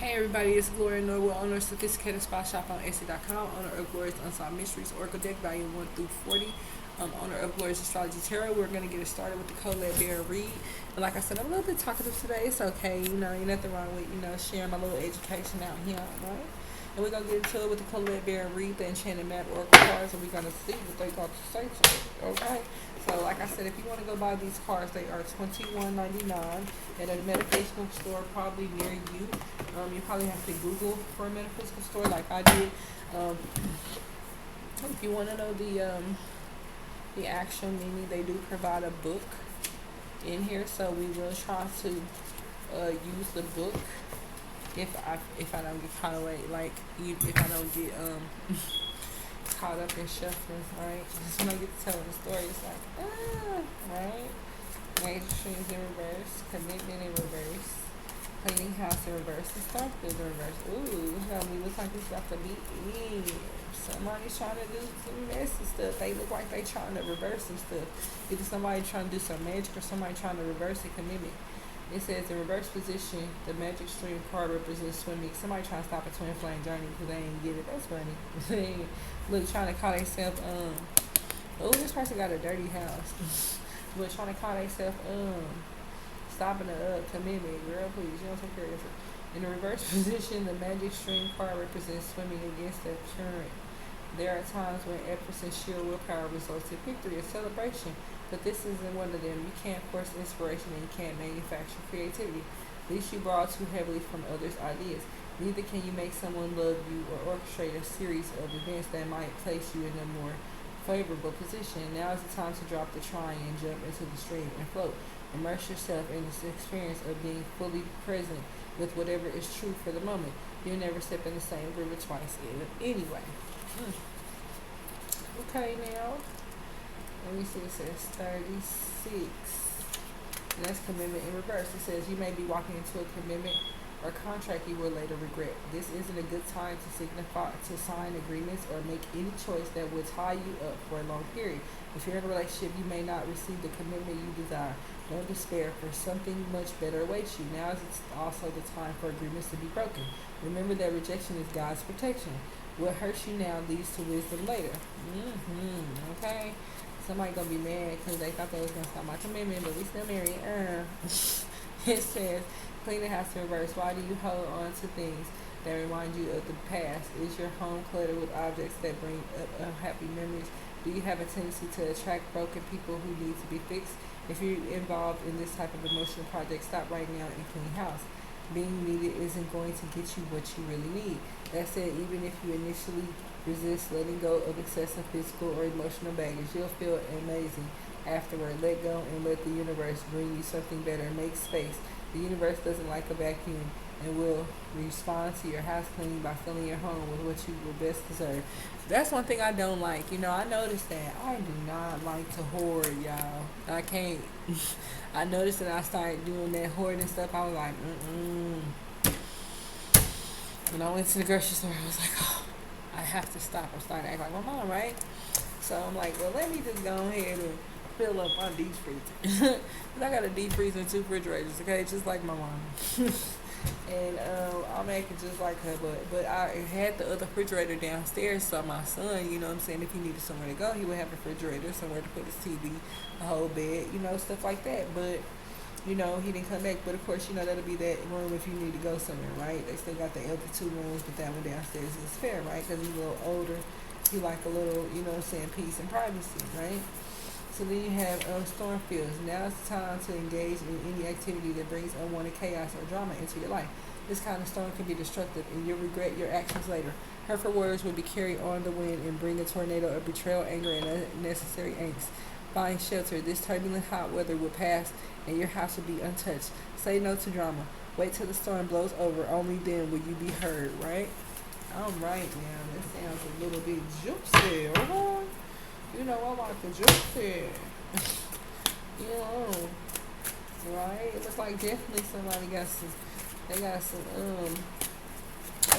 Hey everybody, it's Gloria Norwell, owner of Sophisticated Spot Shop on Etsy.com, owner of Gloria's Unsolved Mysteries Oracle Deck, volume 1 through 40, owner of Gloria's Astrology Tarot. We're going to get it started with the Colette Bear read. And like I said, I'm a little bit talkative today. It's okay, ain't nothing wrong with, sharing my little education out here, right? And we're going to get into it with the Colette Bear read, the Enchanted Map Oracle cards, and we're going to see what they got to say to it, okay? So, like I said, if you want to go buy these cards, they are $21.99 at a metaphysical store probably near you. You probably have to Google for a metaphysical store like I did. If you want to know the actual meaning, they do provide a book in here, so we will try to use the book if I don't get caught away, if I don't get caught up in shuffling, right? Just when I get to telling the story, it's like, right? Major strings in reverse, commitment in reverse, cleaning house in reverse, and start in reverse. Ooh, it looks like it's about to be in. Somebody's trying to do some messy stuff. They look like they trying to reverse some stuff. Either somebody trying to do some magic or somebody trying to reverse a commitment. It says in reverse position, the magic stream card represents swimming. Somebody trying to stop a twin flame journey because they ain't get it. That's funny. Look, trying to call themselves, oh, this person got a dirty house. But trying to call themselves, stopping a commitment. Girl, please, you don't take care of yourself. In the reverse position, the magic stream card represents swimming against the current. There are times when efforts and sheer willpower results in victory or celebration, but this isn't one of them. You can't force inspiration and you can't manufacture creativity. Least you borrow too heavily from others' ideas. Neither can you make someone love you or orchestrate a series of events that might place you in a more favorable position. Now is the time to drop the trying and jump into the stream and float. Immerse yourself in this experience of being fully present with whatever is true for the moment. You'll never step in the same river twice anyway. Okay, now let me see. It says 36, and that's commitment in reverse. It says you may be walking into a commitment or contract you will later regret. This isn't a good time to sign agreements or make any choice that will tie you up for a long period. If you're in a relationship, you may not receive the commitment you desire. Don't despair, for something much better awaits you. Now is also the time for agreements to be broken. Remember that rejection is God's protection. What hurts you now leads to wisdom later. Okay? Somebody gonna be mad because they thought they was gonna stop my commitment, but we still married. It says, clean the house in reverse. Why do you hold on to things that remind you of the past? Is your home cluttered with objects that bring up unhappy memories? Do you have a tendency to attract broken people who need to be fixed? If you're involved in this type of emotional project, stop right now and clean house. Being needed isn't going to get you what you really need. That said, even if you initially resist letting go of excessive physical or emotional baggage, you'll feel amazing afterward. Let go and let the universe bring you something better. Make space. The universe doesn't like a vacuum and will respond to your house cleaning by filling your home with what you will best deserve. That's one thing I don't like. I noticed that I do not like to hoard, y'all. I can't. I noticed that I started doing that hoarding stuff. I was like, When I went to the grocery store, I was like, oh, I have to stop. I'm starting to act like my mom, right? So I'm like, well, let me just go ahead and fill up my deep freezer. I got a deep freezer and 2 refrigerators, okay? Just like my mom. And I'm acting just like her, but I had the other refrigerator downstairs, so my son, if he needed somewhere to go, he would have a refrigerator, somewhere to put his TV, a whole bed, stuff like that. But he didn't come back. But of course, that'll be that room if you need to go somewhere, right? They still got the other 2 rooms, but that one downstairs is fair, right? Because he's a little older. He like a little, peace and privacy, right? So then you have storm fields. Now it's time to engage in any activity that brings unwanted chaos or drama into your life. This kind of storm can be destructive, and you'll regret your actions later. Hurtful words will be carried on the wind and bring a tornado of betrayal, anger, and unnecessary angst. Find shelter. This turbulent hot weather will pass, and your house will be untouched. Say no to drama. Wait till the storm blows over. Only then will you be heard, right? All right, now. That sounds a little bit juicy. I like the juicy. Right? It looks like definitely somebody got some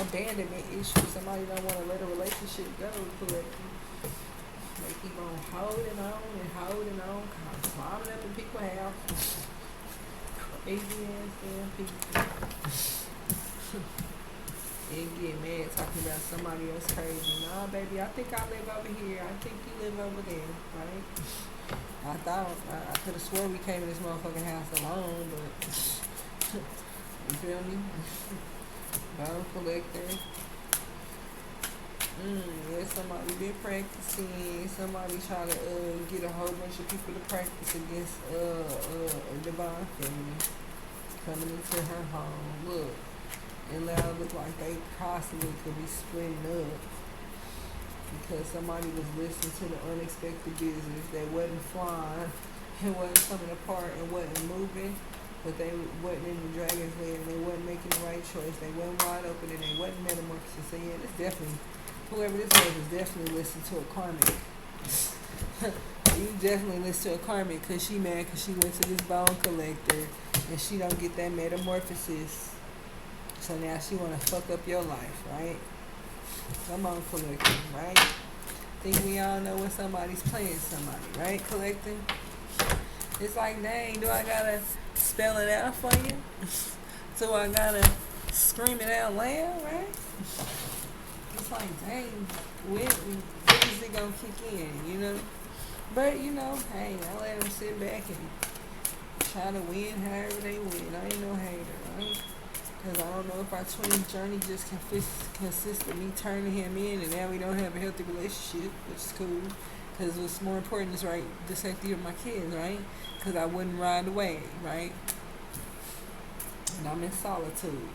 abandonment issues. Somebody don't want to let a relationship go, but they keep on holding on, climbing up in people's house. Crazy ass damn people. and get mad talking about somebody else crazy. Nah, baby, I think I live over here. I think you live over there, right? I thought I could have swore we came to this motherfucking house alone, but you feel me? Bone collector. Yeah, somebody been practicing. Somebody try to get a whole bunch of people to practice against a divine feminine coming into her home. Look, and now it look like they possibly could be splitting up because somebody was listening to the unexpected business that wasn't flying, it wasn't coming apart, and wasn't moving. But they wasn't in the dragon's lair, and they wasn't making the right choice. They wasn't wide open, and they wasn't metamorphosis. So yeah, it's definitely, whoever this was is definitely listening to a karmic. You definitely listen to a karmic because she mad because she went to this bone collector and she don't get that metamorphosis. So now she want to fuck up your life, right? Come on, collector, right? Think we all know when somebody's playing somebody, right? Collecting. It's like, dang, do I gotta spell it out for you? So I gotta scream it out loud, right? It's like, dang, when is it gonna kick in, you know? But, you know, hey, I let them sit back and try to win however they win. I ain't no hater, right? Because I don't know if our twin journey just consists of me turning him in and now we don't have a healthy relationship, which is cool. Because what's more important is, right, the safety of my kids, right? Because I wouldn't ride away, right? And I'm in solitude,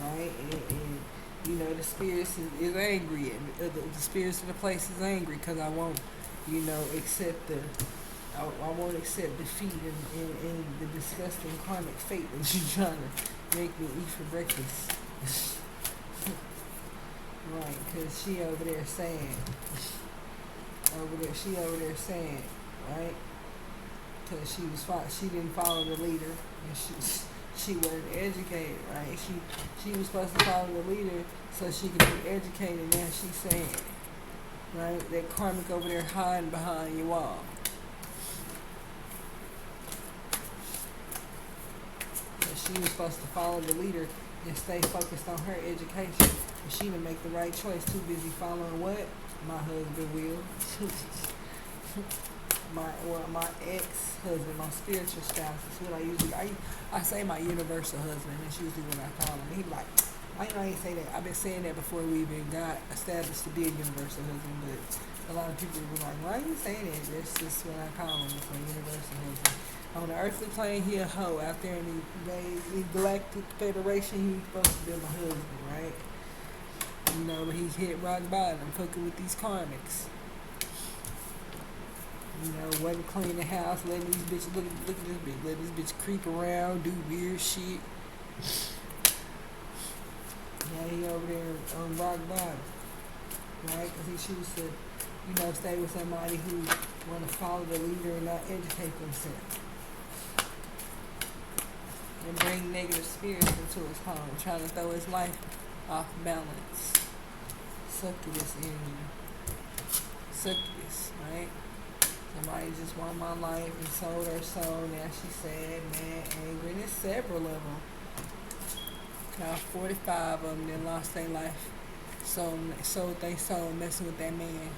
right? And you know, the spirits is angry. And the spirits of the place is angry because I won't, you know, accept I won't accept defeat and the disgusting karmic fate that you're trying to make me eat for breakfast. Right, because she over there saying, right? Because she didn't follow the leader, and she wasn't educated, right? She was supposed to follow the leader so she could be educated. Now she's saying, right, that karmic over there hiding behind your wall. So she was supposed to follow the leader and stay focused on her education. And she didn't make the right choice. Too busy following what? My husband will. my ex-husband, my spiritual spouse. That's what I say my universal husband. That's usually what I call him. He like, I ain't say that. I've been saying that before we even got established to be a universal husband. But a lot of people were like, why are you saying that? That's just what I call him. It's a universal husband. On the earthly plane, he a hoe. Out there in the galactic federation, he's supposed to be my husband, right? You know, but he's hit rock bottom, fucking with these karmics. You know, wasn't clean the house, letting these bitches, look at this bitch, letting this bitch creep around, do weird shit. Now he over there on rock bottom, right? Because he chooses to, you know, stay with somebody who want to follow the leader and not educate themselves. And bring negative spirits into his home, trying to throw his life off balance. Succubus energy. Succubus, right? Somebody just won my life and sold her soul. Now she's sad, mad, angry. And there's several of them. Now 45 of them that lost their life. Sold their soul messing with that man.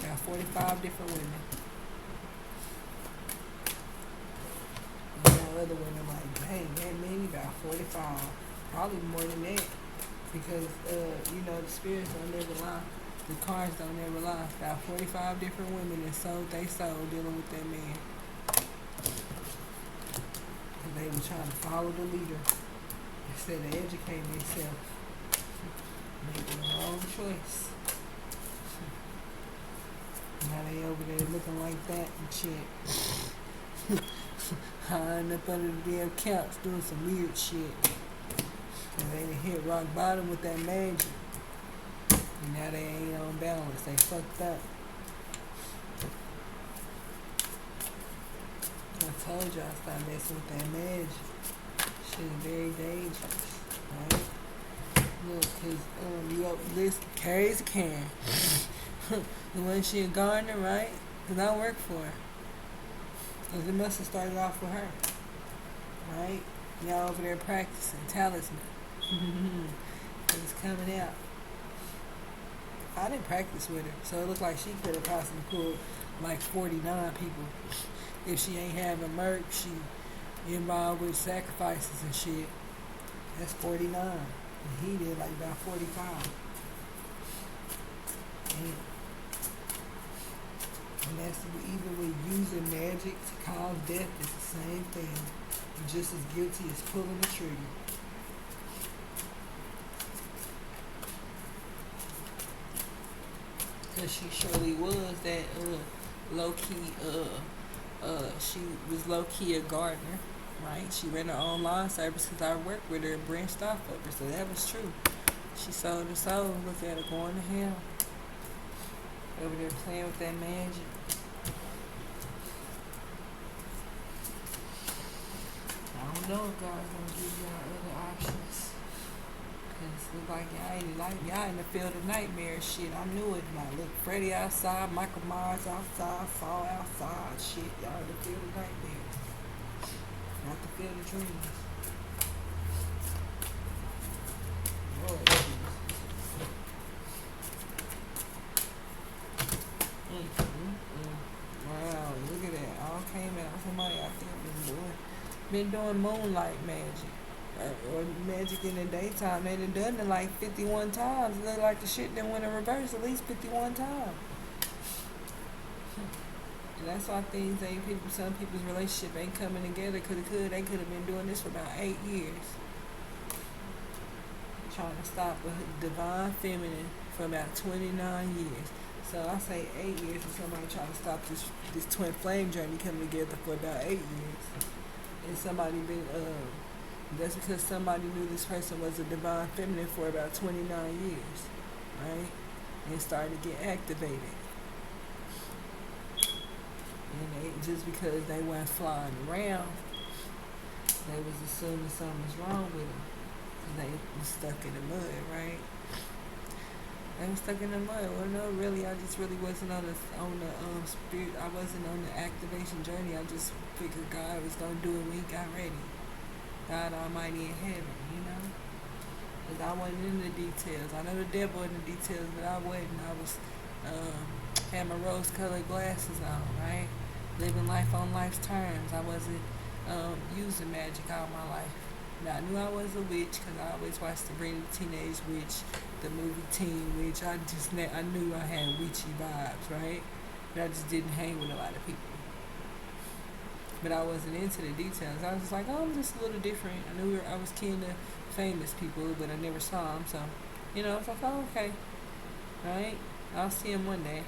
Now 45 different women. And now other women like, dang, that many, about 45. Probably more than that. Because, you know, the spirits don't never lie. The cards don't never lie. About 45 different women that sold their soul dealing with that man. And they were trying to follow the leader instead of educating themselves. Making the wrong choice. Now they over there looking like that and shit. Hiding up under the damn couch doing some weird shit. And they done hit rock bottom with that magic. And now they ain't on balance. They fucked up. I told y'all stop messing with that magic. Shit is very dangerous. Right? Look, cause you up this carries a can. And when she a gardener, right? Cause I work for her. Cause it must have started off with her. Right? Y'all over there practicing talisman. is coming out. I didn't practice with her, so it looked like she could have possibly pulled like 49 people. If she ain't having merch, she involved with sacrifices and shit. That's 49. And he did like about 45. And that's even with using magic to cause death, it's the same thing. You're just as guilty as pulling the trigger. Cause she surely was that low key. She was low key a gardener, right? She ran her own lawn service because I worked with her and branched off of her, so that was true. She sold her soul. Look at her going to hell. Over there playing with that magic. I don't know if God's gonna give y'all other options. Cause look like y'all in the field of nightmare shit. I knew it. Now look, Freddy outside, Michael Myers outside, Saul outside, shit. Y'all in the field of nightmares, not the field of dreams. Lord Jesus. Wow, look at that. All came out. Somebody out there been doing moonlight magic. Or magic in the daytime. They done it like 51 times. It look like the shit done went in reverse at least 51 times. And that's why things ain't some people's relationship ain't coming together because they could have been doing this for about 8 years. Trying to stop a divine feminine for about 29 years. So I say 8 years and somebody trying to stop this twin flame journey coming together for about 8 years. And somebody been that's because somebody knew this person was a divine feminine for about 29 years, right? And started to get activated. And they, just because they weren't flying around, they was assuming something was wrong with them. They was stuck in the mud, right? They was stuck in the mud. Well, no, really, I just really wasn't on the spirit. I wasn't on the activation journey. I just figured God was gonna do it when He got ready. God Almighty in heaven, you know? Because I wasn't in the details. I know the devil in the details, but I wasn't. I was, had my rose-colored glasses on, right? Living life on life's terms. I wasn't using magic all my life. Now, I knew I was a witch because I always watched Sabrina the Teenage Witch, the movie Teen Witch. I knew I had witchy vibes, right? But I just didn't hang with a lot of people. But I wasn't into the details. I was just like, oh, I'm just a little different. I knew I was kin to famous people, but I never saw them. So, I was like, oh, okay. Right? I'll see him one day.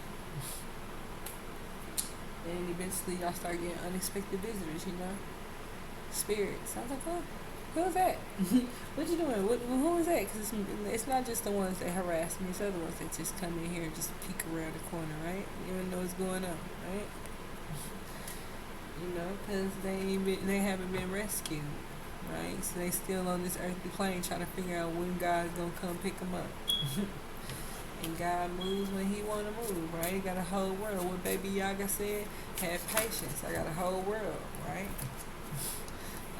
And eventually I started getting unexpected visitors, spirits. I was like, oh, who's that? What you doing? Who is that? Because it's not just the ones that harass me. It's other ones that just come in here and just peek around the corner, right? You don't know what's going on, right? Because they haven't been rescued, right? So they still on this earthly plane trying to figure out when God's going to come pick them up. And God moves when He want to move, right? He got a whole world. What Baby Yaga said, have patience. I got a whole world, right?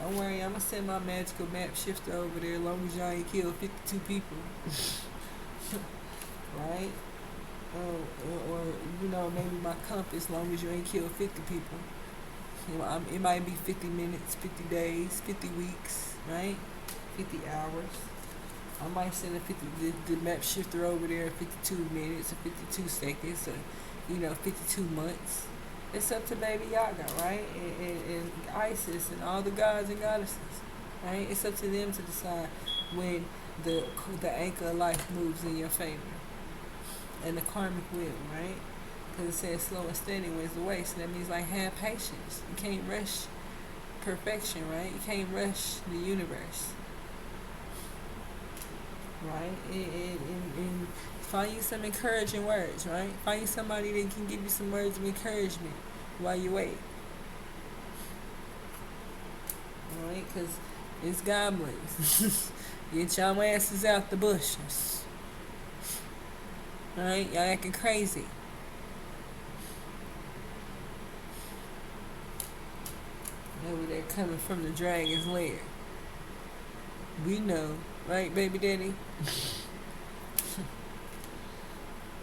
Don't worry, I'm going to send my magical map shifter over there as long as y'all ain't killed 52 people. Right? Or maybe my compass as long as you ain't killed 50 people. It might be 50 minutes, 50 days, 50 weeks, right? 50 hours. I might send the map shifter over there 52 minutes or 52 seconds or, 52 months. It's up to Baby Yaga, right? And Isis and all the gods and goddesses, right? It's up to them to decide when the anchor of life moves in your favor. And the karmic wheel, right? Because it says slow and steady wins the way. So that means have patience. You can't rush perfection, right? You can't rush the universe. Right? And find you some encouraging words, right? Find you somebody that can give you some words of encouragement while you wait. Right? Because it's goblins. Get y'all asses out the bushes. Right? Y'all acting crazy. Over there coming from the dragon's lair. We know right, baby daddy?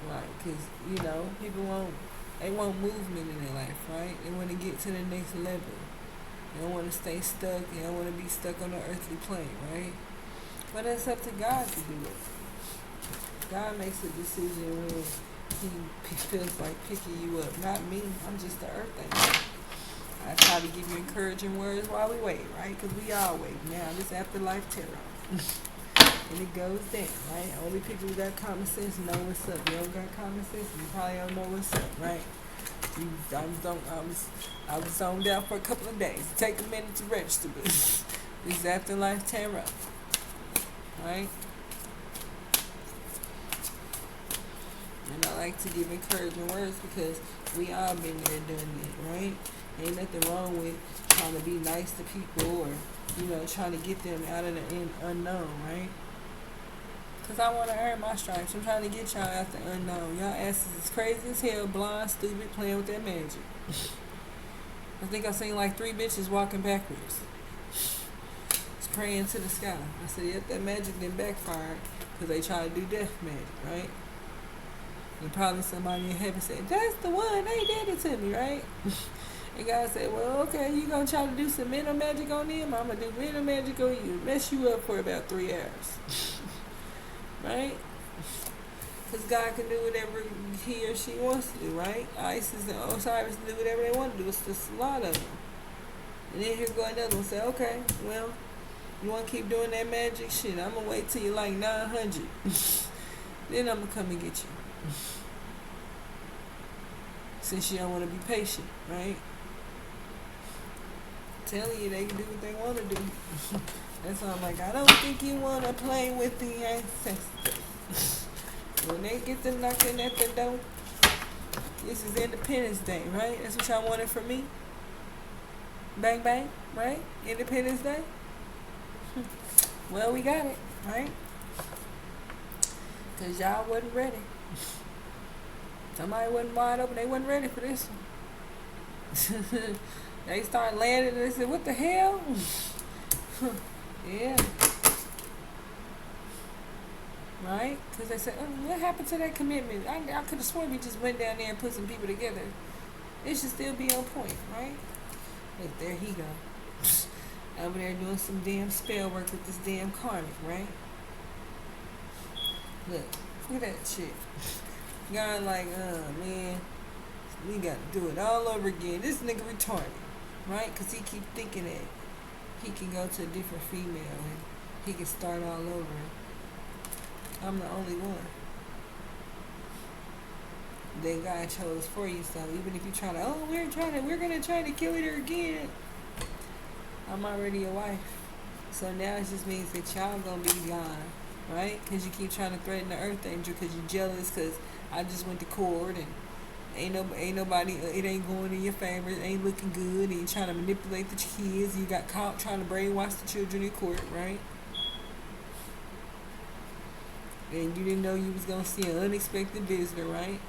Right, because, people they want movement in their life, right? They want to get to the next level. They don't want to stay stuck. They don't want to be stuck on the earthly plane, right? But it's up to God to do it. God makes a decision when he feels like picking you up, not me. I'm just the earth angel. I try to give you encouraging words while we wait, right? Because we all wait. Now, this afterlife terror. And it goes down, right? Only people who got common sense know what's up. You don't got common sense, you probably don't know what's up, right? I was zoned out for a couple of days. Take a minute to register this. This afterlife tarot, right? And I like to give encouraging words because we all been there, done it, right? Ain't nothing wrong with trying to be nice to people or, trying to get them out of the unknown, right? Because I want to earn my stripes. I'm trying to get y'all out the unknown. Y'all asses is crazy as hell, blind, stupid, playing with that magic. I think I seen like 3 bitches walking backwards. It's praying to the sky. I said, yep, that magic didn't backfire because they try to do death magic, right? And probably somebody in heaven said, that's the one, they did it to me, right? And God said, well, okay, you going to try to do some mental magic on them? I'm going to do mental magic on you. Mess you up for about 3 hours. Right? Because God can do whatever he or she wants to do, right? Isis and Osiris do whatever they want to do. It's just a lot of them. And then here go another one. Say, okay, well, you want to keep doing that magic? Shit, I'm going to wait till you're like 900. Then I'm going to come and get you. Since you don't want to be patient, right? Telling you they can do what they want to do. That's why I'm like, I don't think you want to play with the ancestors. When they get to knocking at the door, this is Independence Day, right? That's what y'all wanted from me? Bang, bang, right? Independence Day? Well, we got it, right? Because y'all wasn't ready. Somebody wasn't wide open. They wasn't ready for this one. They started landing and they said, what the hell? Yeah. Right? Because they said, oh, what happened to that commitment? I could have sworn we just went down there and put some people together. It should still be on point, right? Look, there he go. Over there doing some damn spell work with this damn karmic, right? Look at that shit. God like, man, we got to do it all over again. This nigga retarded, right? Because he keep thinking that he can go to a different female and he can start all over. I'm the only one that God chose for you. So even if you try to, we're gonna try to kill her again. I'm already your wife. So now it just means that y'all gonna be gone, right? Because you keep trying to threaten the earth angel because you're jealous because I just went to court and ain't nobody, it ain't going in your favor, it ain't looking good, and you trying to manipulate the kids, you got caught trying to brainwash the children in court, right? And you didn't know you was gonna see an unexpected visitor, right?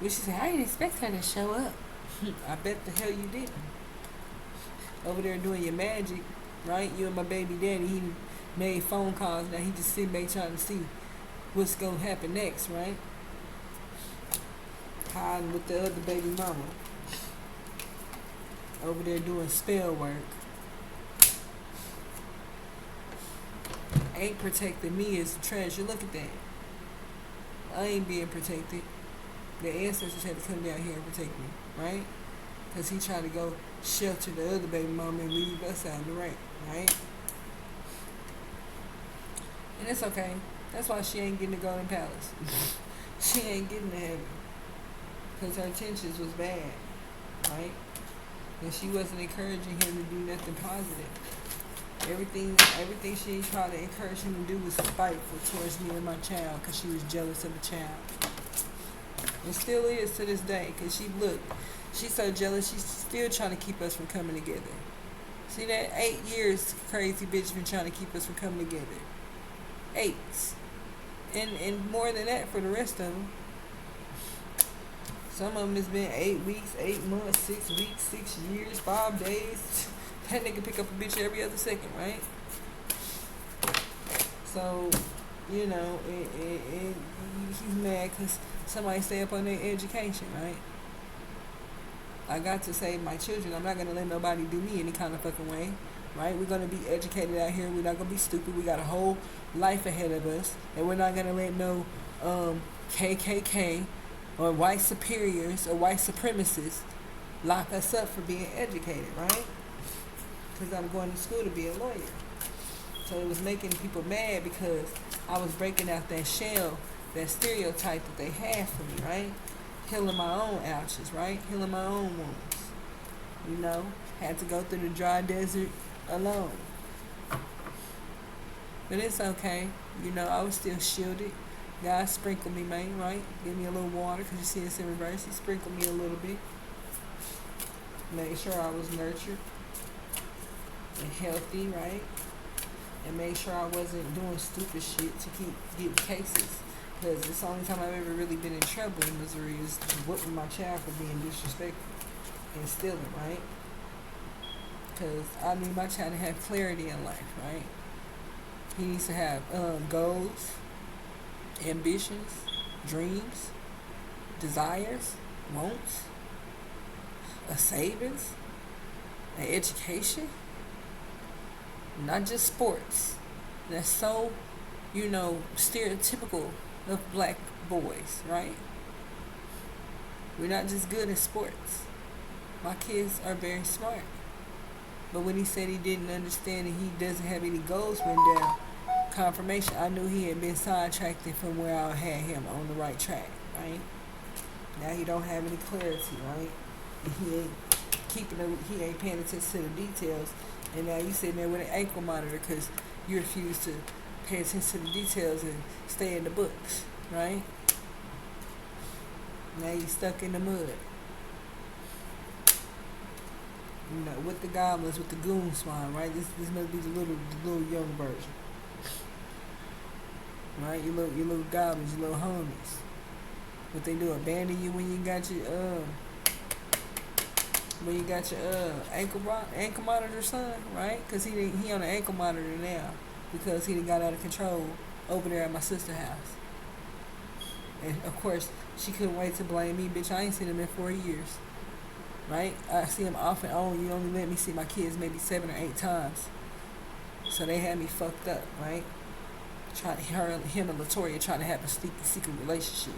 Which is, I didn't expect her to show up. I bet the hell you didn't. Over there doing your magic, right? You and my baby daddy, he made phone calls, now he just sitting back trying to see what's gonna happen next, right? Hiding with the other baby mama. Over there doing spell work. Ain't protecting me as a treasure. Look at that. I ain't being protected. The ancestors had to come down here and protect me, right? Because he tried to go shelter the other baby mama and leave us out in the rain, right? And it's okay. That's why she ain't getting to Golden Palace. She ain't getting to heaven. Because her intentions was bad, right? And she wasn't encouraging him to do nothing positive. Everything she tried to encourage him to do was spiteful towards me and my child because she was jealous of the child. And still is to this day because she's so jealous, she's still trying to keep us from coming together. See that? 8 years, crazy bitch been trying to keep us from coming together. 8. And more than that for the rest of them. Some of them has been 8 weeks, 8 months, 6 weeks, 6 years, 5 days. That nigga pick up a bitch every other second, right? So, he's mad because somebody stay up on their education, right? I got to save my children. I'm not going to let nobody do me any kind of fucking way, right? We're going to be educated out here. We're not going to be stupid. We got a whole life ahead of us. And we're not going to let no KKK or white superiors or white supremacists lock us up for being educated, right? Because I'm going to school to be a lawyer. So it was making people mad because I was breaking out that shell, that stereotype that they had for me, right? Healing my own ouches, right? Healing my own wounds. Had to go through the dry desert alone. But it's okay. I was still shielded. God sprinkled me, man, right? Give me a little water, because you see it's in reverse. He sprinkled me a little bit. Made sure I was nurtured and healthy, right? And made sure I wasn't doing stupid shit to keep getting cases. Because it's the only time I've ever really been in trouble in Missouri is whooping my child for being disrespectful and stealing, right? Because I need my child to have clarity in life, right? He needs to have goals, ambitions, dreams, desires, wants, a savings, an education, not just sports. That's so, stereotypical of black boys, right? We're not just good at sports. My kids are very smart. But when he said he didn't understand and he doesn't have any goals written down, confirmation, I knew he had been sidetracked from where I had him on the right track, right? Now he don't have any clarity, right? He ain't paying attention to the details. And now you sitting there with an ankle monitor because you refuse to pay attention to the details and stay in the books, right? Now you stuck in the mud. With the goblins, with the goon swine, right? This must be the little young version, right? Your little goblins, your little homies. What they do? Abandon you when you got your ankle monitor, son, right? Because he on the ankle monitor now because he done got out of control over there at my sister's house. And of course, she couldn't wait to blame me, bitch. I ain't seen him in 4 years. Right? I see him off and on. You only let me see my kids maybe 7 or 8 times. So they had me fucked up, right? Him and Latoya trying to have a secret relationship.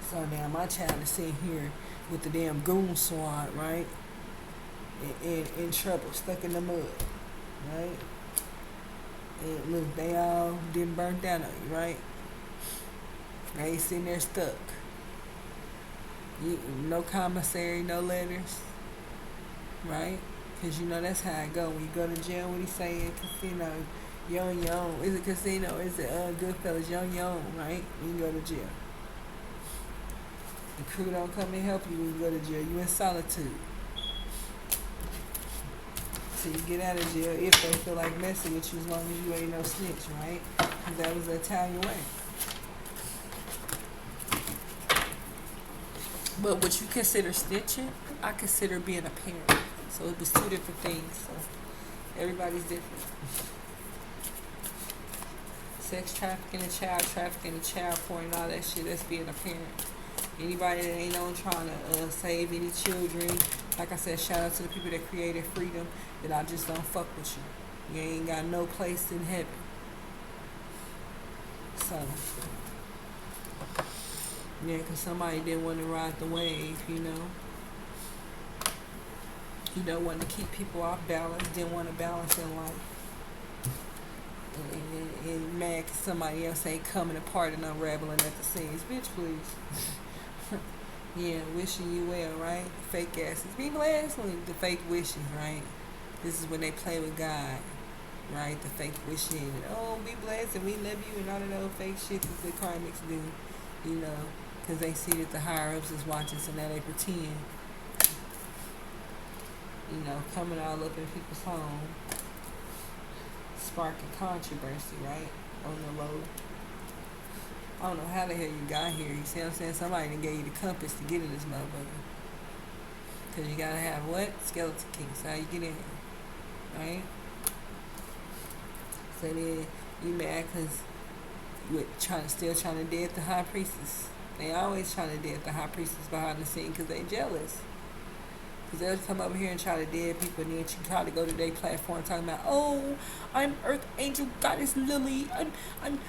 So now my child is sitting here with the damn goon squad, right? In trouble, stuck in the mud, right? And look, they all didn't burn down on you, right? Now you sitting there stuck. No commissary, no letters, right? Because that's how it go. When you go to jail, what he saying? Casino, young. Is it casino? Is it Goodfellas, young, right? When you go to jail. The crew don't come and help you when you go to jail. You in solitude. So you get out of jail if they feel like messing with you as long as you ain't no snitch, right? Because that was the Italian way. But what you consider snitching, I consider being a parent. So it was 2 different things. So everybody's different. Sex trafficking and child trafficking and child porn and all that shit, that's being a parent. Anybody that ain't on trying to save any children, like I said, shout out to the people that created freedom, that I just don't fuck with you. You ain't got no place in heaven. So, yeah, because somebody didn't want to ride the wave, wanted to keep people off balance, didn't want to balance in life. And mad because somebody else ain't coming apart and unraveling at the seams. Bitch, please. Yeah, wishing you well, right? Fake asses. Be blessed with the fake wishes, right? This is when they play with God, right? The fake wishing. Oh, be blessed and we love you and all of those fake shit that the karmics do, because they see that the higher-ups is watching, so now they pretend, coming all up in people's home, sparking controversy, right? On the low. I don't know how the hell you got here. You see what I'm saying? Somebody done gave you the compass to get in this motherfucker. Because you gotta have what? Skeleton keys. How you get in here, right? So then you mad because you still trying to dead the high priestess. They always trying to dead the high priestess behind the scene because they jealous. Because they'll come over here and try to dead people, and then you try to go to their platform talking about, oh, I'm Earth Angel Goddess Lily. I'm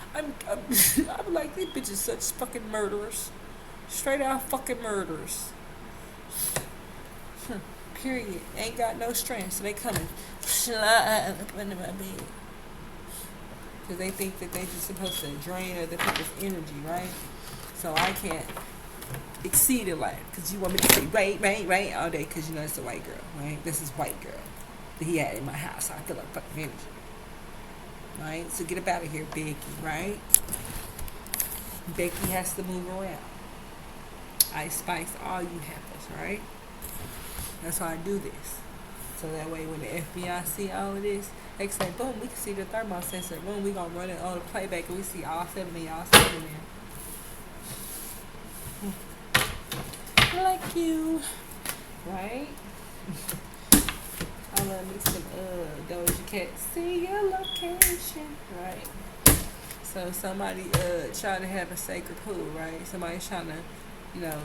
like, these bitches such fucking murderers. Straight out fucking murderers. Period. Ain't got no strength, so they coming slide up under my bed. Because they think that they just supposed to drain other people's energy, right? So I can't exceed it like, because you want me to say right all day, because you know it's a white girl, right? This is white girl that he had in my house, so I feel like fucking energy. Right? So get up out of here, Becky, right? Becky has to move around. I spice all you heifers, right? That's why I do this. So that way when the FBI see all of this, they say, boom, we can see the thermal sensor. Boom, we gonna run it on the playback and we see all 7 of y'all sitting there. Like you. Right? I love me some Doja Cat. See your location. Right? So somebody trying to have a sacred pool, right? Somebody's trying to, you know,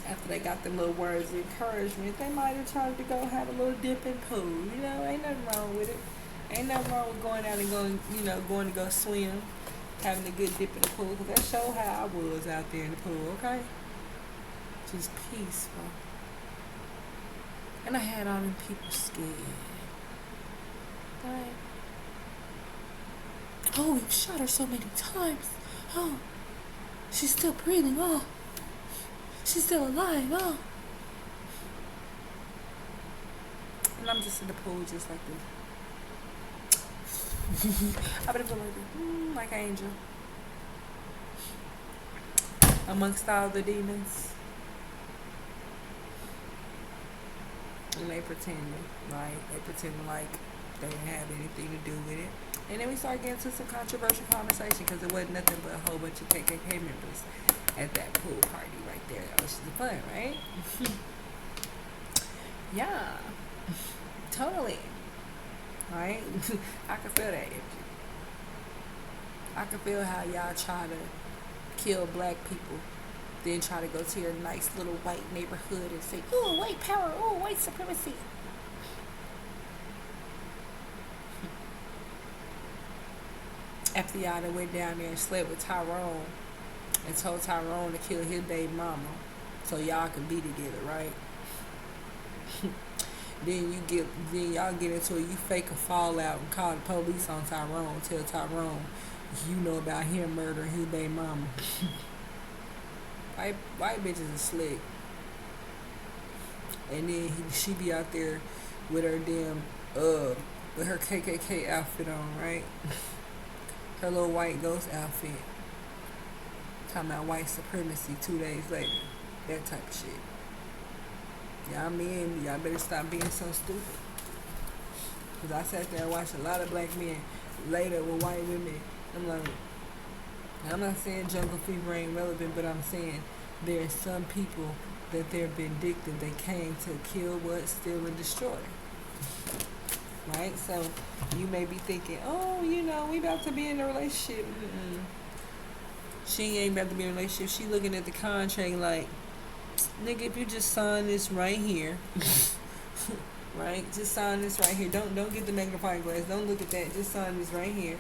after they got them little words of encouragement, they might have tried to go have a little dip in pool. You know, ain't nothing wrong with it. Ain't nothing wrong with going out and going to go swim, having a good dip in the pool. Because that showed how I was out there in the pool, okay? Just peaceful. And I had all them people scared. Right? Oh, you shot her so many times. Oh, she's still breathing. Oh. She's still alive, oh. And I'm just in the pool just like this. I've been like an angel. Amongst all the demons. And they pretending, right? They pretending like they didn't have anything to do with it. And then we start getting into some controversial conversation because it wasn't nothing but a whole bunch of KKK members at that pool party right there. That was just fun, right? Yeah. Totally. Right? I can feel that energy. I can feel how y'all try to kill black people, then try to go to your nice little white neighborhood and say, ooh, white power, ooh, white supremacy. After y'all done went down there and slept with Tyrone and told Tyrone to kill his baby mama so y'all can be together, right? Then y'all get into it, you fake a fallout and call the police on Tyrone, tell Tyrone you know about him murdering his baby mama. White bitches are slick. And then she be out there with her damn with her KKK outfit on, right? Her little white ghost outfit. Talking about white supremacy 2 days later. That type of shit. Y'all men, y'all better stop being so stupid. Because I sat there and watched a lot of black men later with white women. I'm not saying jungle fever ain't relevant, but I'm saying there's some people that they're vindictive. They came to kill, what, steal, and destroy. Right? So you may be thinking, oh, you know, we about to be in a relationship. Mm-mm. She ain't about to be in a relationship. She looking at the contract like, nigga, if you just sign this right here, right? Just sign this right here. Don't get the magnifying glass. Don't look at that. Just sign this right here.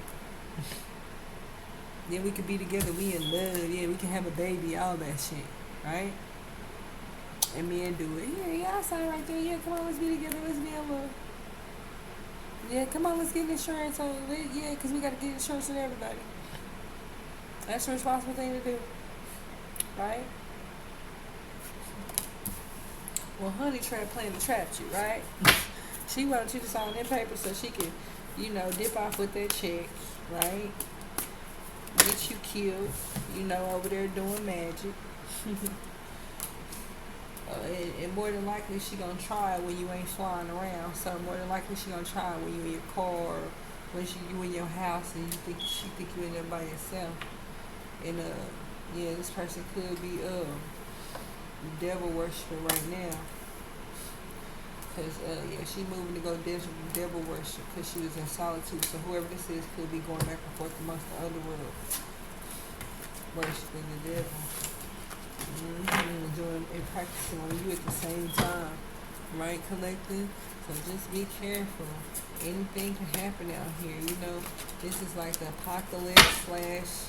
Then we could be together. We in love. Yeah, we can have a baby. All that shit, right? And men do it. Yeah, I sign right there. Yeah, come on, let's be together. Let's be in love. Yeah, come on, let's get insurance on it. Yeah, because we got to get insurance on everybody. That's a responsible thing to do, right? Well, Honey Trap plan to trap you, right? She wanted you to sign that paper so she could, you know, dip off with that check, right? Get you killed, you know, over there doing magic. And more than likely she gonna try when you ain't flying around. So more than likely she gonna try when you in your car or when you in your house and she think you in there by yourself. And yeah, this person could be devil worshiping right now. Cause yeah, she moving to go devil worship because she was in solitude. So whoever this is could be going back and forth amongst the underworld, worshiping the devil. Doing and practicing on you at the same time, right, collective? So just be careful. Anything can happen out here. You know, this is like the apocalypse slash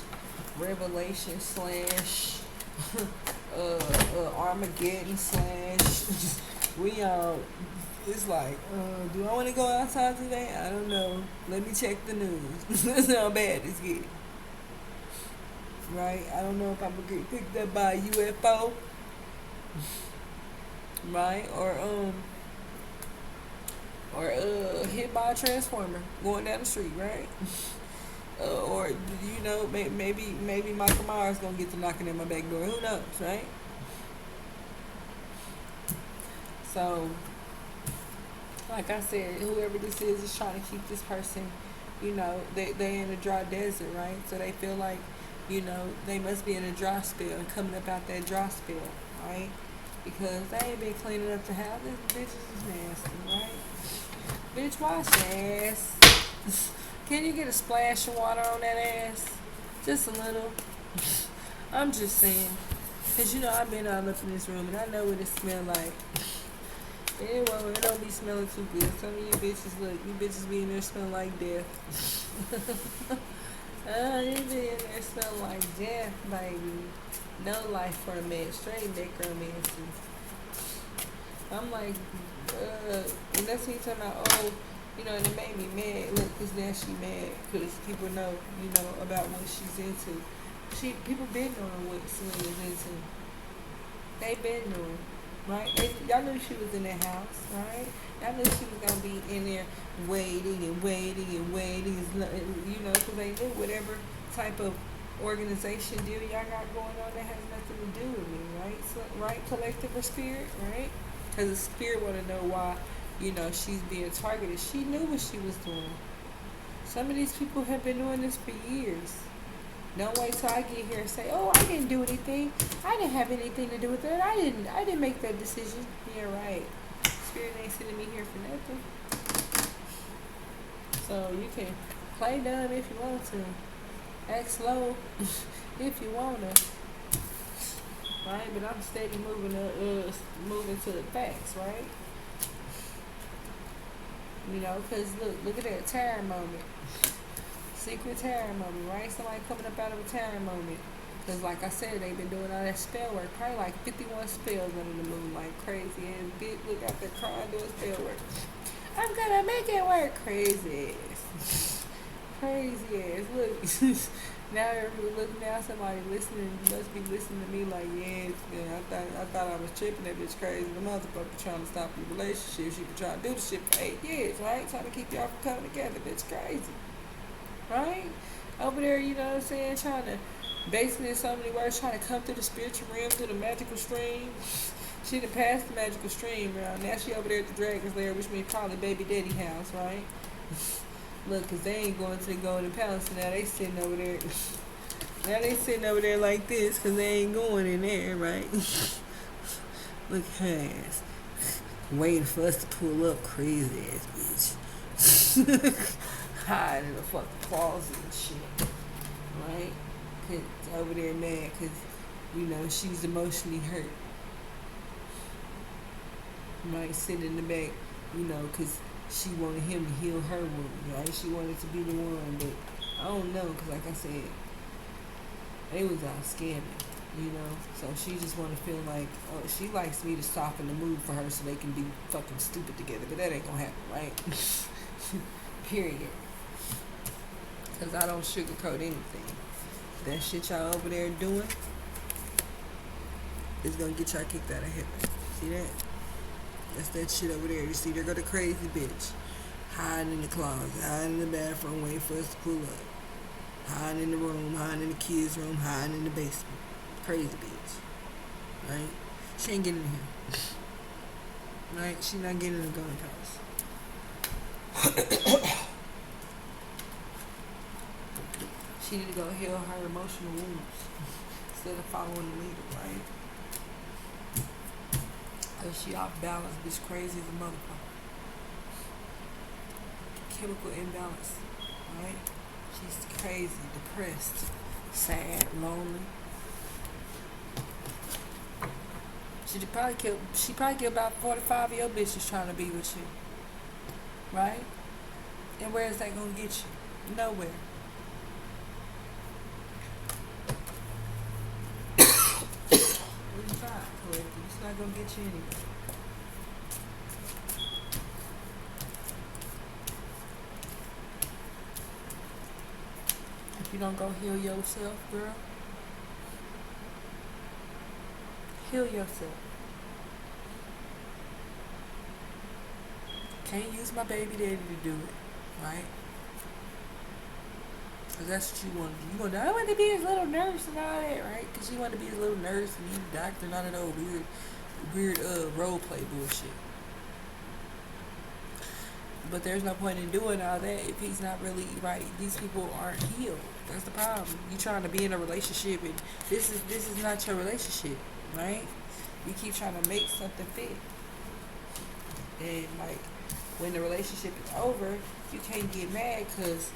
revelation slash Armageddon slash we it's like, do I want to go outside today? I don't know. Let me check the news. That's how bad it's getting. Right? I don't know if I'm gonna get picked up by a UFO. Right? Or hit by a transformer going down the street, right? Or you know, maybe Michael Myers gonna get to knocking at my back door. Who knows, right? So, like I said, whoever this is trying to keep this person, you know, they in a dry desert, right? So they feel like, you know, they must be in a dry spell and coming up out that dry spell, right? Because they ain't been cleaning up the house. This bitch is nasty, right? Bitch, wash your ass. Can you get a splash of water on that ass? Just a little. I'm just saying. Because, you know, I've been all up in this room and I know what it smell like. It don't be smelling too good. Some of you bitches, look, you bitches be in there smelling like death. You be in there smelling like death, baby. No life for a man. Straight necromancy. I'm like, and that's what he's talking about, oh, you know, and it made me mad. Look, because now she mad. Because people know, you know, about what she's into. People been knowing what Selena's into. They been knowing. Right? Y'all knew she was in that house, right? Y'all knew she was going to be in there waiting, you know, because they knew whatever type of organization deal y'all got going on that has nothing to do with me, right? So, right? Collective or spirit, right? Because the spirit want to know why, you know, she's being targeted. She knew what she was doing. Some of these people have been doing this for years. Don't wait till I get here and say, "Oh, I didn't do anything. I didn't have anything to do with that. I didn't make that decision." Yeah, right. Spirit ain't sending me here for nothing. So you can play dumb if you want to. Act slow if you wanna. Right? But I'm steady moving to the facts, right? You know, because look at that terror moment. Secret terror moment, right? Somebody coming up out of a terror moment. Because like I said, they've been doing all that spell work. Probably like 51 spells under the moon. Like crazy ass bitch. Look out there crying doing spell work. I'm gonna make it work. Crazy ass. Crazy ass. Look. now somebody listening must be listening to me like, yes, man, I thought I was tripping. That bitch crazy. The motherfucker trying to stop your relationship. She been trying to do the shit for 8 years, right? Trying to keep y'all from coming together. Bitch crazy. Right? Over there, you know what I'm saying? Trying to, basically in so many words, trying to come through the spiritual realm, through the magical stream. She done passed the magical stream around. Now she over there at the Dragon's Lair, which means probably baby daddy house, right? Look, because they ain't going to the Golden Palace, so now they sitting over there. Now they sitting over there like this, because they ain't going in there, right? Look at her ass. Waiting for us to pull up, crazy ass bitch. Hide in the fucking closet and shit, right? Cause over there mad because, you know, she's emotionally hurt. Right, sitting in the back, you know, because she wanted him to heal her wound, right? She wanted to be the one, but I don't know, because like I said, they was out scamming, you know? So she just want to feel like, oh, she likes me to soften the mood for her so they can be fucking stupid together, but that ain't gonna happen, right? Period. Because I don't sugarcoat anything. That shit y'all over there doing is going to get y'all kicked out of heaven. See that? That's that shit over there. You see, there go the crazy bitch. Hiding in the closet, hiding in the bathroom, waiting for us to pull up. Hiding in the room, hiding in the kids' room, hiding in the basement. Crazy bitch. Right? She ain't getting in here. Right? She not getting in the Golden Palace. She need to go heal her emotional wounds instead of following the leader, right? Cause she off balance, bitch, crazy as a motherfucker. Chemical imbalance, right? She's crazy, depressed, sad, lonely. She probably kill about 45 of your bitches trying to be with you, right? And where is that gonna get you? Nowhere. What you trying, collective? It's not gonna get you anywhere. If you don't go heal yourself, girl, heal yourself. Can't use my baby daddy to do it, right? Cause that's what you want to do. You want to, I want to be his little nurse and all that, right? Cause you want to be his little nurse and he's a doctor, none of those weird role play bullshit. But there's no point in doing all that if he's not really right. These people aren't healed. That's the problem. You trying to be in a relationship and this is not your relationship, right? You keep trying to make something fit. And like when the relationship is over, you can't get mad cause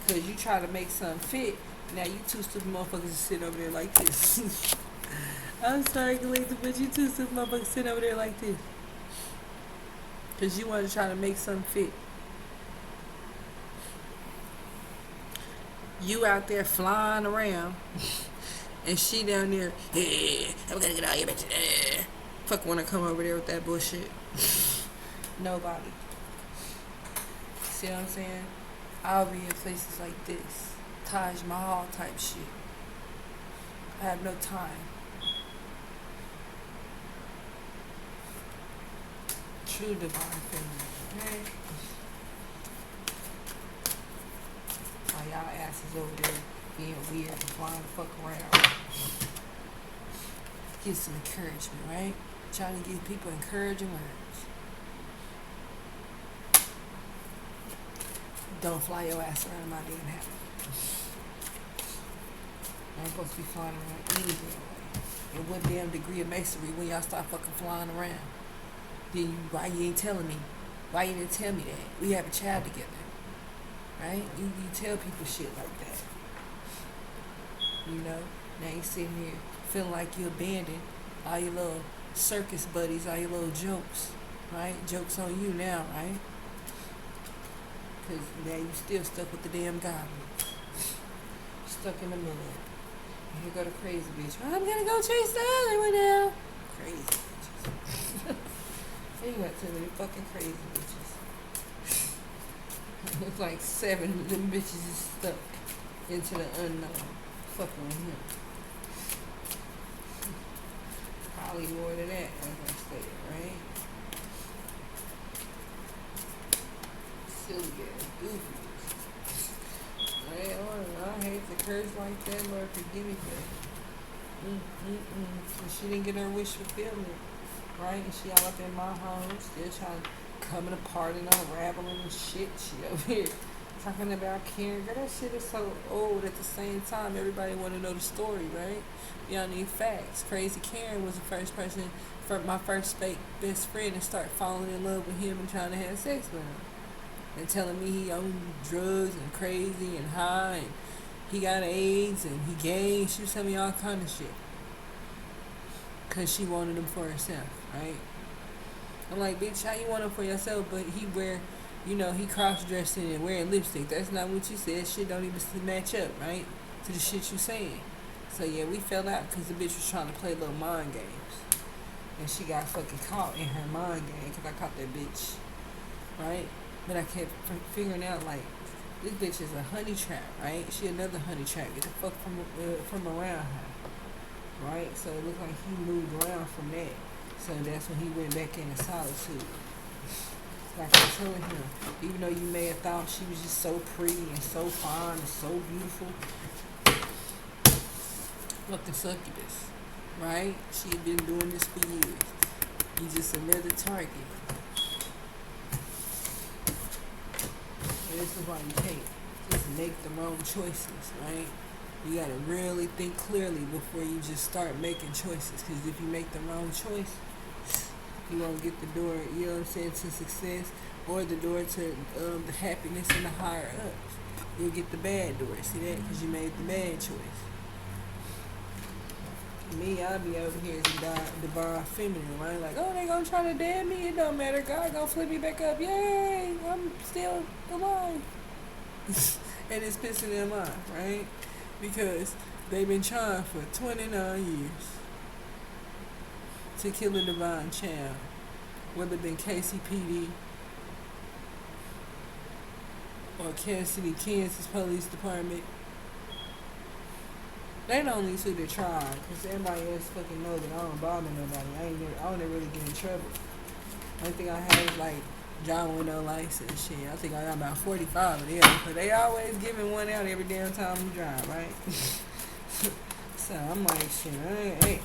you try to make something fit. Now you two stupid motherfuckers sitting over there like this. I'm sorry, Galita, but you two stupid motherfuckers sitting over there like this. Cause you want to try to make something fit. You out there flying around, and she down there. Hey, I'm gonna get all your bitches. Fuck, wanna come over there with that bullshit? Nobody. See what I'm saying? I'll be in places like this, Taj Mahal type shit. I have no time. True divine feminine, okay? While y'all asses over there being weird and flying the fuck around. Get some encouragement, right? Trying to give people encouraging words. Don't fly your ass around my damn house. I ain't supposed to be flying around any damn way. And what damn degree of masonry when y'all start fucking flying around? Then why you ain't telling me? Why you didn't tell me that? We have a child together. Right? You tell people shit like that. You know? Now you sitting here feeling like you abandoned all your little circus buddies, all your little jokes. Right? Jokes on you now, right? Because now you still stuck with the damn goblins. Stuck in the mud. And here go the crazy bitch. I'm gonna go chase the other one now. Crazy bitches. You got too many fucking crazy bitches. Looks like 7 of them bitches is stuck into the unknown. Fucking with him. Probably more than that, as I stated, right? Silly ass goofy. I hate to curse like that, Lord forgive me for that. And she didn't get her wish fulfillment. Right? And she all up in my home, still trying to coming apart and unraveling and shit. She over here talking about Karen. Girl, that shit is so old. At the same time, everybody want to know the story, right? Y'all need facts. Crazy Karen was the first person, for my first fake best friend, to start falling in love with him and trying to have sex with him. And telling me he owned drugs and crazy and high and he got AIDS and he gay. She was telling me all kind of shit. Because she wanted him for herself, right? I'm like, bitch, how you want him for yourself, but he wear, he cross-dressing and wearing lipstick. That's not what you said. Shit don't even match up, right, to the shit you saying. So, yeah, we fell out because the bitch was trying to play little mind games. And she got fucking caught in her mind game because I caught that bitch, right? But I kept figuring out, like, this bitch is a honey trap, right? She another honey trap. Get the fuck from around her. Right? So it looked like he moved around from that. So that's when he went back into solitude. Like I told him, even though you may have thought she was just so pretty and so fine and so beautiful, fucking succubus. Right? She had been doing this for years. You just another target. And this is why you can't just make the wrong choices, right? You gotta really think clearly before you just start making choices. Because if you make the wrong choice, You won't get the door, you know what I'm saying, to success or the door to the happiness and the higher ups. You'll get the bad door. See that? Because you made the bad choice. Me, I'll be over here as a divine feminine, right? Like, oh, they gonna try to damn me. It don't matter. God gonna flip me back up. Yay! I'm still alive. And it's pissing them off, right? Because they've been trying for 29 years to kill a divine child. Whether it been KCPD or Kansas City, Kansas Police Department. They the only two that try, because everybody else fucking knows that I don't bother nobody. I don't really get in trouble. Only thing I have is like John with no license shit. I think I got about 45 of them, but they always giving one out every damn time you drive, right? So I'm like, shit, I ain't.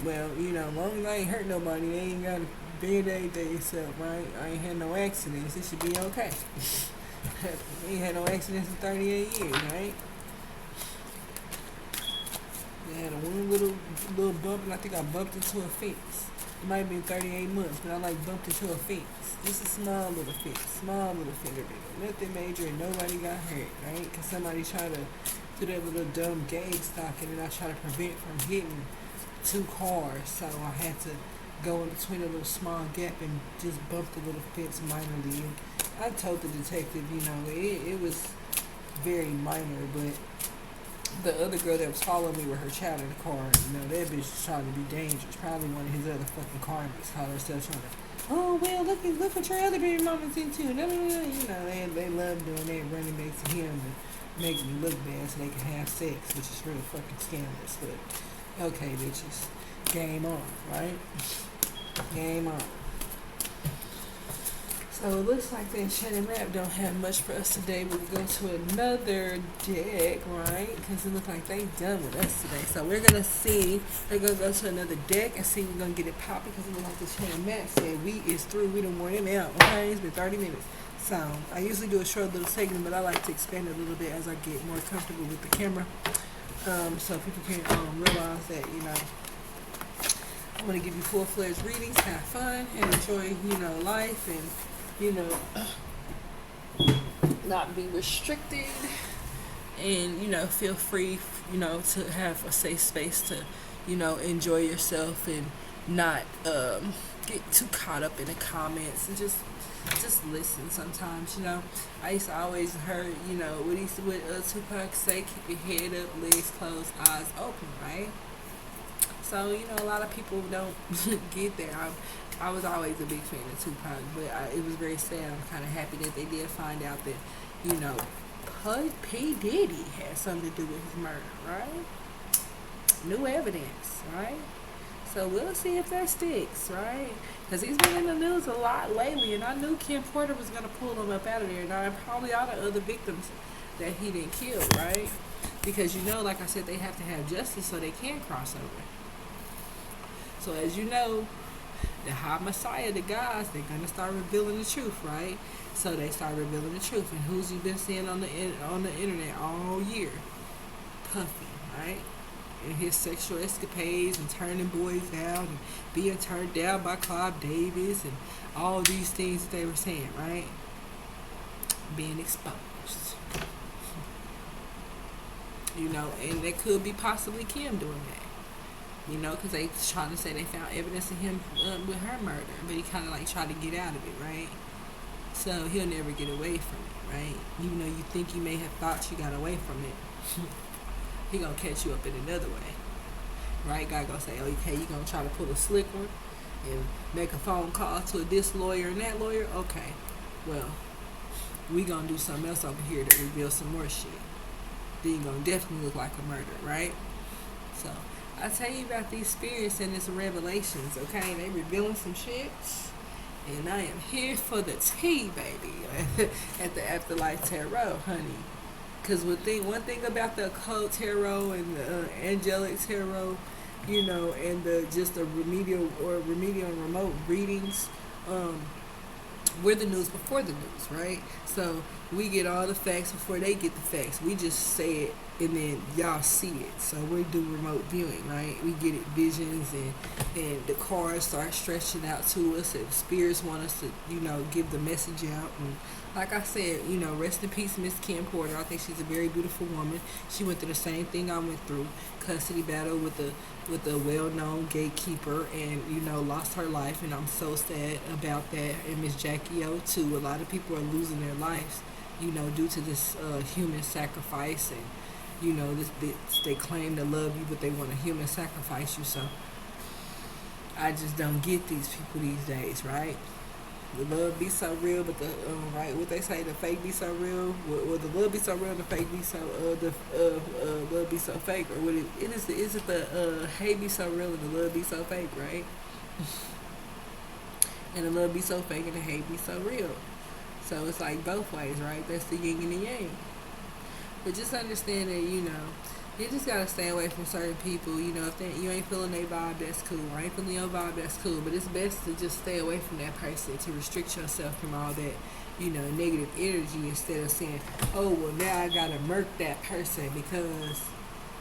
Well, you know, as long as I ain't hurt nobody, they ain't got a band-aid themselves, right? I ain't had no accidents. It should be okay. I ain't had no accidents in 38 years, right? I had a one little bump, and I think I bumped into a fence. It might have been 38 months, but I like bumped into a fence. Just a small little fence, small little finger bigger. Nothing major, and nobody got hurt, right? Because somebody tried to do that little dumb gauge stocking, and I tried to prevent from hitting two cars, so I had to go in between a little small gap and just bump the little fence minorly. And I told the detective, you know, it was very minor, but the other girl that was following me with her child in the car, you know, that bitch was trying to be dangerous. Probably one of his other fucking karmics called herself trying to, oh, well, look what your other baby mama's into. No, you know, they love doing that, running back to him and making me look bad so they can have sex, which is real fucking scandalous. But, okay, bitches, game on, right? Game on. So it looks like the Enchanted map don't have much for us today. We'll go to another deck, right? Because it looks like they done with us today. So we're going to see. We're going to go to another deck and see if we're going to get it popping. Because it looks like the Enchanted map said we is through. We done wore them out. Okay? It's been 30 minutes. So I usually do a short little segment, but I like to expand it a little bit as I get more comfortable with the camera. So people can realize that, you know, I want to give you full-fledged readings, have fun, and enjoy, you know, life, and you know, not be restricted, and, you know, feel free, you know, to have a safe space to, you know, enjoy yourself and not get too caught up in the comments and just listen sometimes, you know. I used to always heard, you know, what Tupac say, keep your head up, legs closed, eyes open, right? So, you know, a lot of people don't get there. I was always a big fan of Tupac, but it was very sad. I'm kind of happy that they did find out that, you know, P. Diddy had something to do with his murder, right? New evidence, right? So we'll see if that sticks, right? Because he's been in the news a lot lately, and I knew Kim Porter was going to pull him up out of there, and probably all the other victims that he didn't kill, right? Because, you know, like I said, they have to have justice so they can cross over. So as you know, the high messiah, the guys, they're going to start revealing the truth, right? So they start revealing the truth. And who's you been seeing on the internet all year? Puffy, right? And his sexual escapades and turning boys out and being turned down by Clive Davis and all these things that they were saying, right? Being exposed. You know, and it could be possibly Kim doing that. You know, because they trying to say they found evidence of him with her murder, but he kind of like tried to get out of it, right? So he'll never get away from it, right? Even though you think you may have thought you got away from it, he gonna catch you up in another way, right? God gonna say, oh, okay, you gonna try to pull a slick one and make a phone call to this lawyer and that lawyer? Okay, well, we gonna do something else over here to reveal some more shit. Then you gonna definitely look like a murder, right? So I tell you about these spirits and this revelations, okay? They revealing some shit, and I am here for the tea, baby, at the Afterlife Tarot, honey. Because one thing about the occult tarot and the angelic tarot, you know, and the remedial and remote readings, we're the news before the news, right? So we get all the facts before they get the facts. We just say it and then y'all see it. So we do remote viewing, right? We get it visions, and the cards start stretching out to us, and spirits want us to, give the message out. And like I said, rest in peace, Miss Kim Porter. I think she's a very beautiful woman. She went through the same thing I went through, custody battle with a well-known gatekeeper, and lost her life, and I'm so sad about that. And Miss Jackie O too. A lot of people are losing their lives, due to this human sacrifice, and they claim to love you, but they want to human sacrifice you. So I just don't get these people these days, right? The love be so real, but the right, what they say, the fake be so real. Well, the love be so real, the fake be so the love be so fake, or what is it the hate be so real and the love be so fake, right? And the love be so fake and the hate be so real. So it's like both ways, right? That's the yin and the yang. But just understand that, you just gotta stay away from certain people. If you ain't feeling their vibe, that's cool. I ain't feeling your vibe, that's cool. But it's best to just stay away from that person, to restrict yourself from all that, negative energy, instead of saying, oh, well, now I gotta murk that person because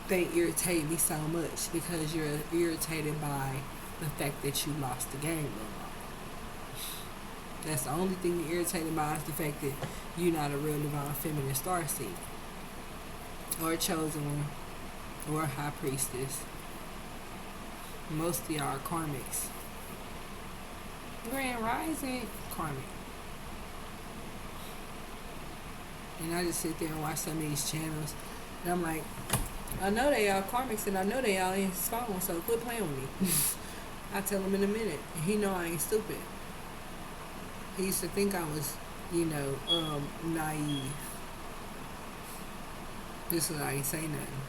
they irritate me so much, because you're irritated by the fact that you lost the game. That's the only thing you're irritated by, is the fact that you're not a real divine feminine starseed, or a chosen one, or a high priestess. Most of y'all are karmics. Grand rising, karmic. And I just sit there and watch some of these channels, and I'm like, I know they all karmics, and I know they all in his phone, so quit playing with me. I tell him in a minute, and he know I ain't stupid. He used to think I was, naive. This is why I ain't say nothing.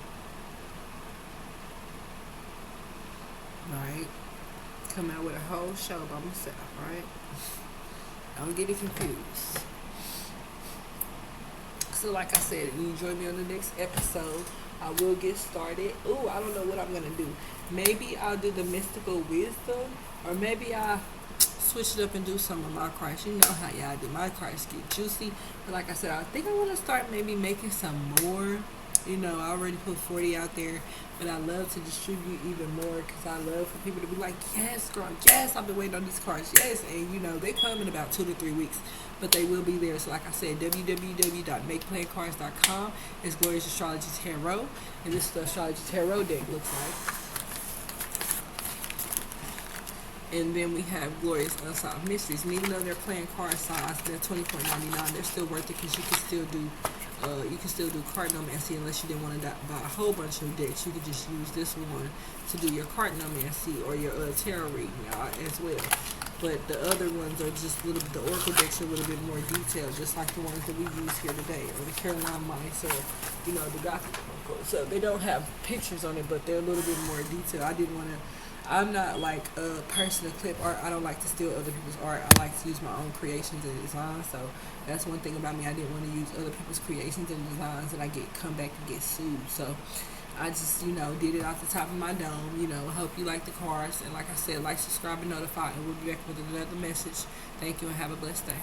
Right? Come out with a whole show by myself, right? Don't get it confused. So like I said, you join me on the next episode. I will get started. Ooh, I don't know what I'm going to do. Maybe I'll do the mystical wisdom, or maybe I'll switch it up and do some of my Christ. You know how y'all do. My Christ get juicy. But like I said, I think I want to start maybe making some more. I already put 40 out there, but I love to distribute even more, because I love for people to be like, yes, girl, yes, I've been waiting on these cards, yes. And, they come in about 2 to 3 weeks, but they will be there. So like I said, www.makeplancards.com is Glorious Astrology Tarot, and this is the Astrology Tarot deck looks like. And then we have Glorious Unsolved Mysteries. And even though they're playing card size, they're $24.99. They're still worth it, because you can still do cardnomancy, unless you didn't want to buy a whole bunch of decks. You could just use this one to do your cardnomancy or your tarot reading, as well. But the other ones are just the oracle decks are a little bit more detailed, just like the ones that we use here today, or the Caroline Mice, or the Gothic oracle. So they don't have pictures on it, but they're a little bit more detailed. I'm not like a person to clip art. I don't like to steal other people's art. I like to use my own creations and designs. So that's one thing about me. I didn't want to use other people's creations and designs, and I come back and get sued. So I just, did it off the top of my dome. Hope you like the cards. And like I said, like, subscribe, and notify. And we'll be back with another message. Thank you, and have a blessed day.